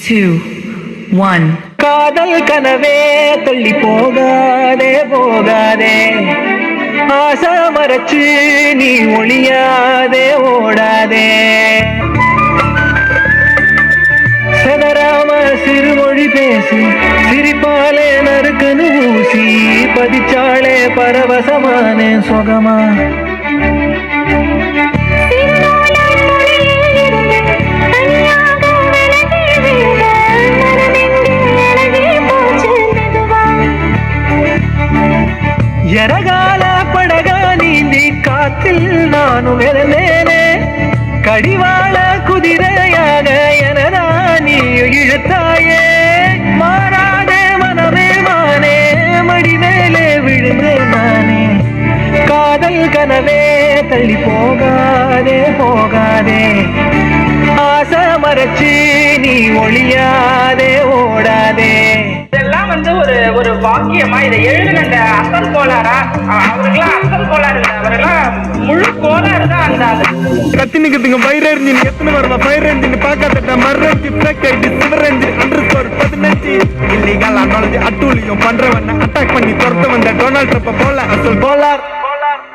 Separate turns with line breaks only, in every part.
2, 1.
காதல் கனவே தள்ளி போகாதே போகாதே, ஆசை மறைச்சு நீ ஒளியாதே ஓடாதே. சதராம சிறுமொழி பேசி சிரிப்பாலே நறுக்கனு ஊசி பதிச்சாலே பரவசமான சுகமா. எரகால படகா நீந்தி காத்தில் நானும் விழுந்தேனே, கடிவாள குதிரையாக எனதா நீ இழுத்தாயே. மாறாதே மனமே மானே, மடி மேலே விழுந்தேன் நானே. காதல் கனவே தள்ளி போகாதே போகாதே, ஆசை மறைச்சு நீ ஒளியாதே ஓடாதே.
இதெல்லாம் ஒரு வாக்கியமா இதை எழுதுன அசல் கோளாரா? அவருக்கெல்லாம் அசல் கோளாறு இல்லை, அவரெல்லாம் முழு கோளாறு தான். அந்த
கத்தினுக்குதுங்க ஃபயர் என்ஜின் எத்தனை வரலாம்? ஃபயர் என்ஜின் பார்க்காத மர்ரஞ்சி பிரேக் ஆயிட்டு சிவர் என்ஜின் அண்டர்ஸ்கோர் 15 இல்லீகல் அனாலஜி அட்டூழியம் பண்றவன அட்டாக் பண்ணி துரத்த வந்த டொனால்ட் ட்ரம்ப் போல அசல் கோளார்.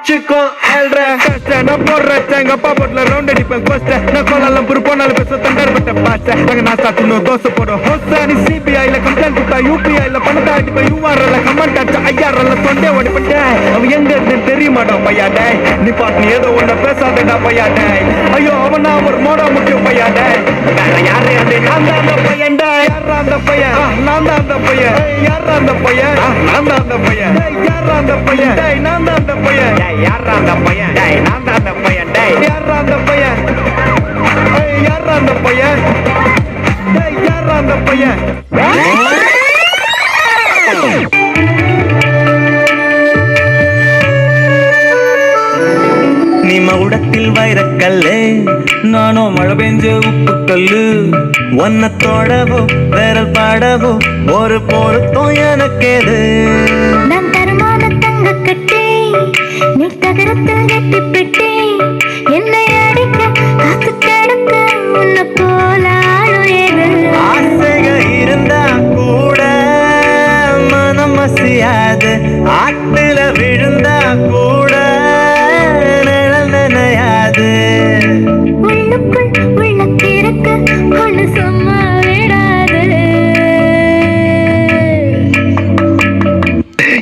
சிக்கன் ஏழ்ற கஷ்ட நான் போடுறேன், எங்க அப்பா போட்ல ரவுண்ட் அடிப்பேன் கோஸ்ட. நான் கோலாலம் புரு போனாலும் பேச தண்டர் பட்ட பாச்ச. நாங்க நான் சாத்தினோம் தோசை போடும் ஹோஸ்டா. நீ சிபிஐல கம்ப்ளைண்ட் கொடுத்தா யூபிஐல பணத்தை அடிப்பேன். யூஆர்எல்ல கமெண்ட் ஆச்சு ஐஆர்எல்ல தொண்டே ஓடிப்பட்டேன். அவன் எங்க இருந்து தெரிய மாட்டான் பையாடே. நீ பாட்டு நீ ஏதோ ஒன்ன பேசாதடா பையாடே. ஐயோ அவனா ஒரு மோடா முக்கியம் பையாடே. யாரு நான் தான் அந்த பையன்டா. யாரா அந்த பையன்? நான் தான் அந்த பையன். யாரா அந்த பையன்? நான் தான் அந்த பையன். யாரா அந்த பையன்? நான் தான் அந்த பையன். யாரா அந்த பையன்? நான் தான் அந்த பையன். யாரா அந்த பையன்? யாரா அந்த பையன்? யாரா அந்த பையன்?
நீ மகுடத்தில் வைரக்கல்லு, நானோ மழை பெஞ்ச உப்பு கல்லு. ஒன்ன தொடவோ விரல் பாடவோ ஒரு பொருத்தம் எனக்கேது.
நான் தரமான தங்க கட்டி, நீ தகரத்தில் கட்டி பெட்டி. என்னை அடிக்க காத்து கிடக்க உன்னை போல ஆளுயது.
ஆசைகள் இருந்தா கூட மனம் அசையாது. ஆட்டுல விழுந்தா கூட நிழல் நனையாது.
உள்ளுக்குள் உள்ள கிறக்க ஒண்ணு சும்மா விடாது.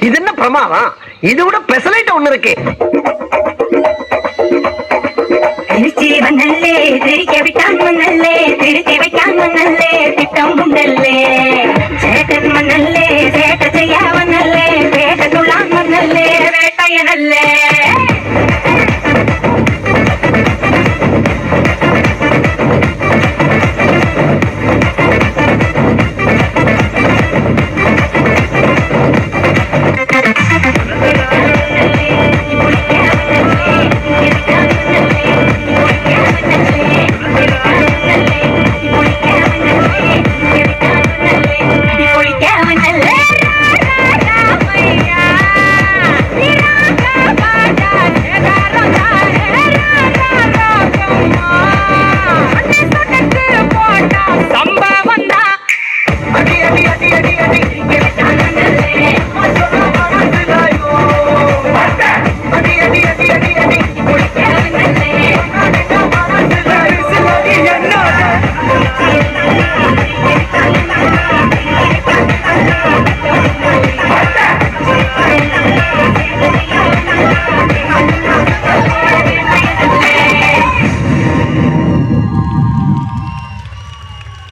இது என்ன பிரமாதம்? இது விட பெசலைட் ஒண்ணு இருக்கு.
திருச்சி வந்தல்லே, திரிக்க விட்டான் வந்தல்லே, திருச்சி வைக்கான் வந்தல்லே,